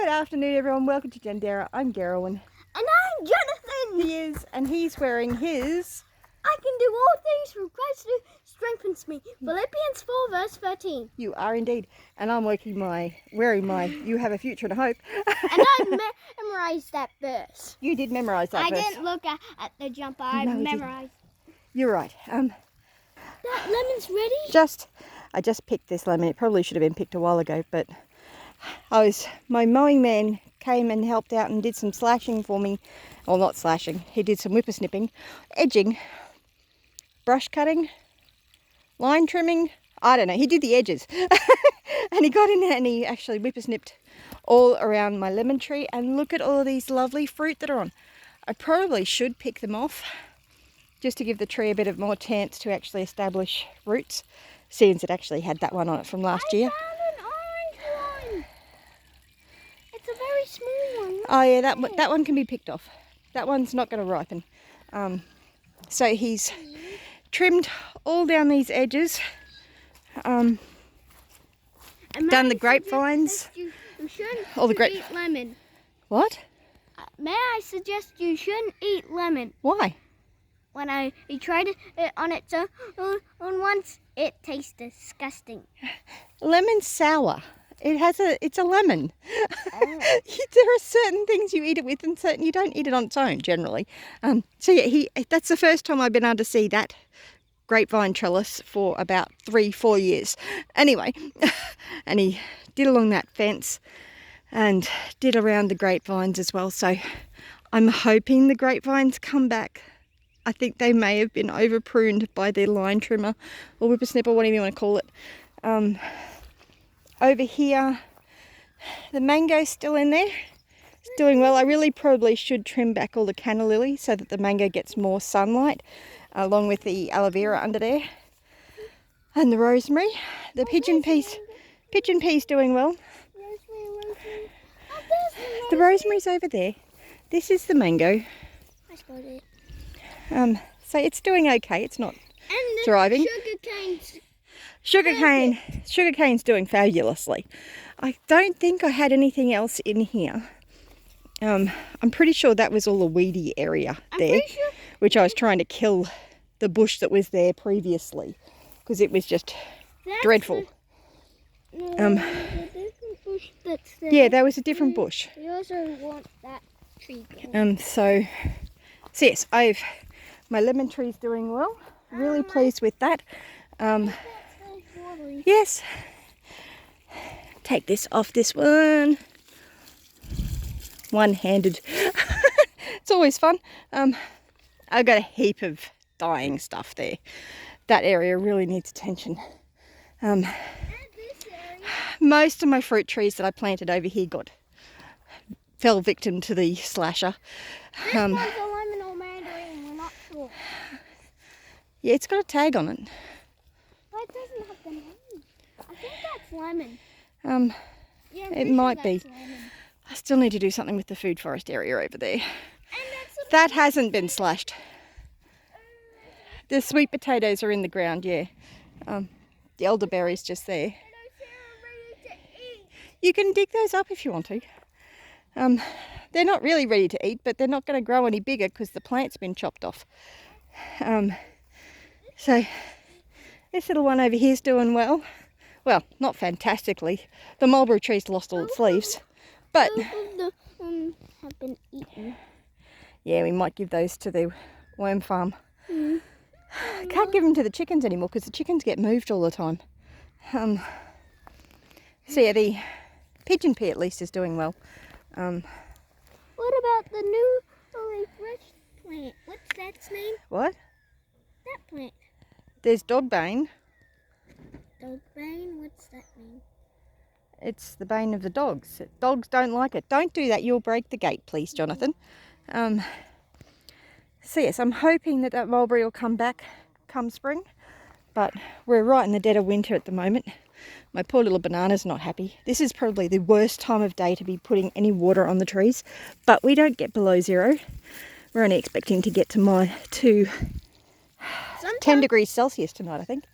Good afternoon, everyone. Welcome to Jandera. I'm Gerwin. And I'm Jonathan. He is, and he's wearing his... I can do all things through Christ who strengthens me. Philippians 4 verse 13. You are indeed. And I'm wearing my You Have a Future and a Hope. And I memorized that verse. You did memorise that verse. I didn't look at the jumper. I memorized. You're right. That lemon's ready? I just picked this lemon. It probably should have been picked a while ago, but my mowing man came and helped out and did some slashing for me. Well, not slashing. He did some whippersnipping, edging, brush cutting, line trimming. I don't know. He did the edges. And he got in there and he actually whippersnipped all around my lemon tree. And look at all of these lovely fruit that are on. I probably should pick them off just to give the tree a bit of more chance to actually establish roots, since it actually had that one on it from last year. I found an orange one. It's a very small one. Oh yeah, that one can be picked off. That one's not going to ripen. So he's trimmed all down these edges. Done the grapevines. You shouldn't All the eat lemon. What? May I suggest you shouldn't eat lemon? Why? When I tried it on its own once, it tastes disgusting. Lemon's sour. It's a lemon. There are certain things you eat it with and certain you don't eat it on its own generally. So yeah, that's the first time I've been able to see that grapevine trellis for about 3-4 years. Anyway, and he did along that fence and did around the grapevines as well. So I'm hoping the grapevines come back. I think they may have been over pruned by their line trimmer or whippersnipper, whatever you want to call it. Over here, the mango's still in there. It's doing well. I really probably should trim back all the canna lily so that the mango gets more sunlight, along with the aloe vera under there. And the rosemary. The pigeon pea's doing well. The rosemary's over there. This is the mango. I spotted it. So it's doing okay. It's not And the thriving. Sugarcane's Sugarcane's doing fabulously. I don't think I had anything else in here. I'm pretty sure that was all the weedy area there, which I was trying to kill the bush that was there previously because it was just dreadful. The different bush that's there. Yeah, that was a different bush. We also want that tree going. So yes, my lemon tree's doing well. Really pleased with that. Yes. Take this off this one. One-handed. It's always fun. I've got a heap of dying stuff there. That area really needs attention. Most of my fruit trees that I planted over here fell victim to the slasher. This one's a lemon or mandarin, we're not sure. Yeah, it's got a tag on it. But it doesn't have the name. I think that's lemon. Yeah, It might be. Lemon. I still need to do something with the food forest area over there. That hasn't been slashed. The sweet potatoes are in the ground, yeah. The elderberry's just there. You can dig those up if you want to. They're not really ready to eat, but they're not going to grow any bigger because the plant's been chopped off. So this little one over here is doing well. Well, not fantastically. The mulberry tree's lost all its leaves, but Have been eaten. yeah, we might give those to the worm farm. Can't give them to the chickens anymore because the chickens get moved all the time. So yeah, the pigeon pea at least is doing well. What about the new fresh plant? What's that name? What? That plant. There's dogbane. Dogbane? What's that mean? It's the bane of the dogs. Dogs don't like it. Don't do that. You'll break the gate, please, Jonathan. So yes, I'm hoping that mulberry will come back come spring. But we're right in the dead of winter at the moment. My poor little banana's not happy. This is probably the worst time of day to be putting any water on the trees. But we don't get below 0. We're only expecting to get to 10 degrees Celsius tonight, I think.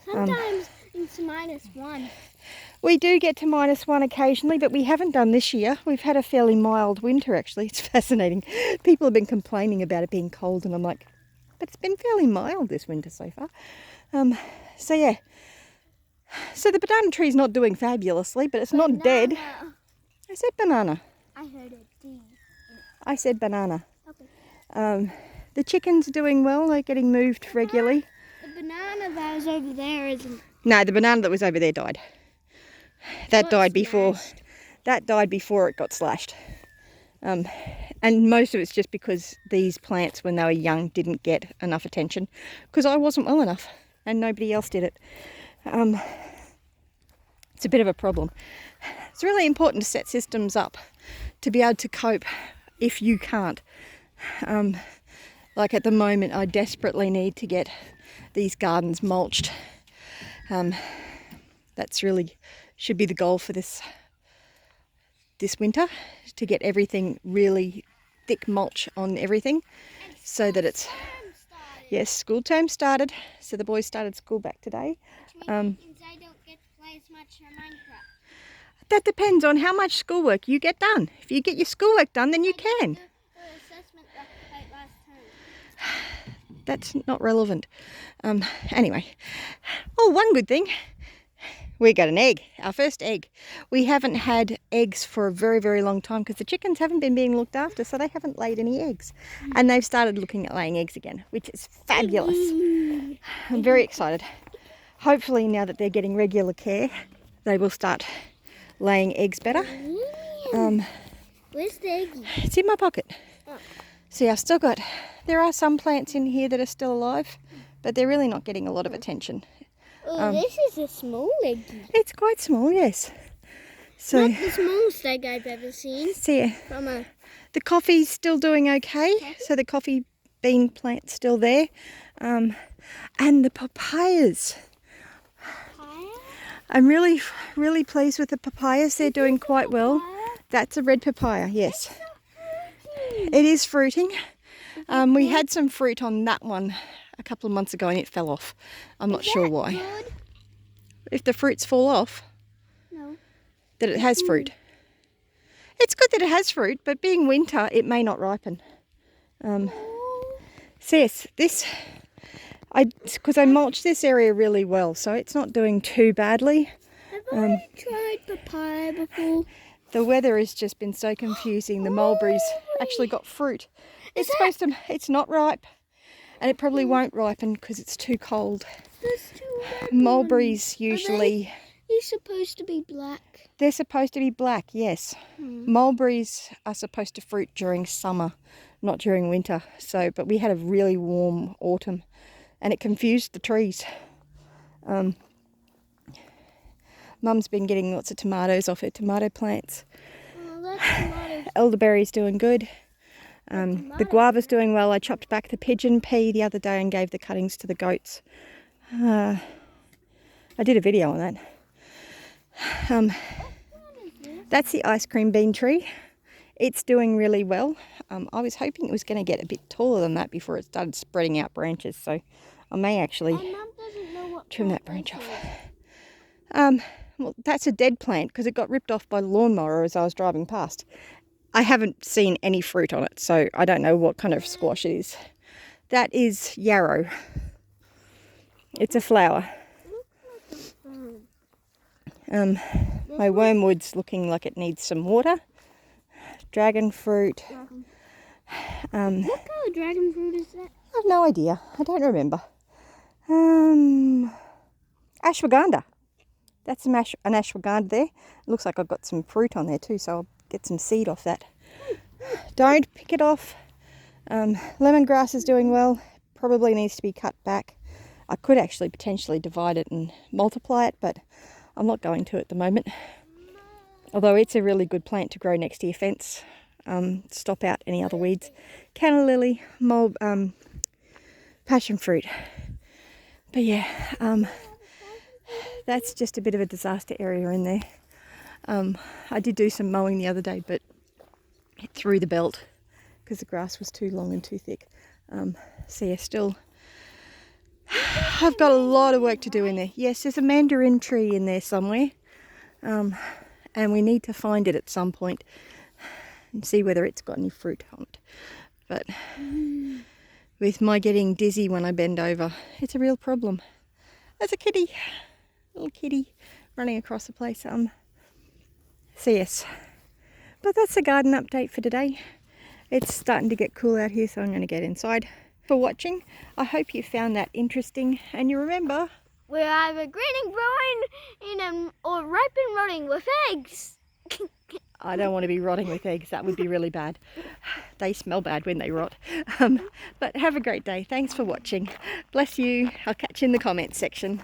Sometimes it's -1. We do get to -1 occasionally, but we haven't done this year. We've had a fairly mild winter, actually. It's fascinating. People have been complaining about it being cold, and I'm like, but it's been fairly mild this winter so far. So yeah. So the banana tree's not doing fabulously, but it's not dead. Banana. I said banana. I heard a D. I said banana. Okay. The chicken's doing well. They're getting moved regularly. The banana that was over there isn't. No, the banana that was over there died. That Got died before. smashed. That died before it got slashed. And most of it's just because these plants, when they were young, didn't get enough attention because I wasn't well enough and nobody else did it. It's a bit of a problem. It's really important to set systems up to be able to cope if you can't. Like at the moment, I desperately need to get these gardens mulched. That's really should be the goal for this winter, to get everything really thick mulch on everything so that it's... Yes, school term started, so the boys started school back today. Which means I don't get to play as much Minecraft. That depends on how much schoolwork you get done. If you get your schoolwork done, then you can. The assessment like last time. That's not relevant. Anyway, oh, one good thing. We got an egg, our first egg. We haven't had eggs for a very, very long time because the chickens haven't been being looked after, so they haven't laid any eggs. And they've started looking at laying eggs again, which is fabulous. I'm very excited. Hopefully now that they're getting regular care, they will start laying eggs better. Where's the egg? It's in my pocket. Oh. See, I've still got, there are some plants in here that are still alive, but they're really not getting a lot of attention. Oh, this is a small egg. It's quite small, yes. So, Not the smallest egg I've ever seen. see, From a the coffee's still doing okay. So the coffee bean plant's still there. And the papayas. papaya. I'm really, really pleased with the papayas. They're doing quite well. That's a red papaya, yes. It is fruiting. We had some fruit on that one a couple of months ago and it fell off. I'm not sure why. Good? If the fruits fall off, No. that it has fruit. It's good that it has fruit, but being winter, it may not ripen. So yes, because I mulched this area really well, so it's not doing too badly. Have I tried papaya before? The weather has just been so confusing. The mulberries actually got fruit. It's not ripe, and it probably won't ripen because it's too cold. There's two red Mulberries ones. usually, They're supposed to be black. they're supposed to be black, yes. Mulberries are supposed to fruit during summer, not during winter. So, but we had a really warm autumn and it confused the trees. Mum's been getting lots of tomatoes off her tomato plants. Oh, that's tomatoes. Elderberry's doing good. The guava's doing well. I chopped back the pigeon pea the other day and gave the cuttings to the goats. I did a video on that. That's the ice cream bean tree. It's doing really well. I was hoping it was going to get a bit taller than that before it started spreading out branches, so I may actually My mum doesn't know what trim that plant branch this off. is. Well, that's a dead plant because it got ripped off by the lawnmower as I was driving past. I haven't seen any fruit on it, so I don't know what kind of squash it is. That is yarrow. It's a flower. My wormwood's looking like it needs some water. Dragon fruit. What kind of dragon fruit is that? I've no idea. I don't remember. Ashwagandha. That's an ashwagandha there. It looks like I've got some fruit on there too, so I'll get some seed off that. Don't pick it off. Lemongrass is doing well. Probably needs to be cut back. I could actually potentially divide it and multiply it, but I'm not going to at the moment. Although it's a really good plant to grow next to your fence. Stop out any other weeds. Canna lily, passion fruit. But yeah, that's just a bit of a disaster area in there. I did do some mowing the other day, but it threw the belt because the grass was too long and too thick. So yeah, still, I've got a lot of work to do in there. Yes, there's a mandarin tree in there somewhere. And we need to find it at some point and see whether it's got any fruit on it. But with my getting dizzy when I bend over, it's a real problem. There's a kitty, little kitty running across the place. So yes, but that's the garden update for today. It's starting to get cool out here, so I'm going to get inside. For watching, I hope you found that interesting, and you remember, we're either green and growing or ripe and rotting with eggs. I don't want to be rotting with eggs. That would be really bad. They smell bad when they rot. But have a great day. Thanks for watching. Bless you. I'll catch you in the comments section.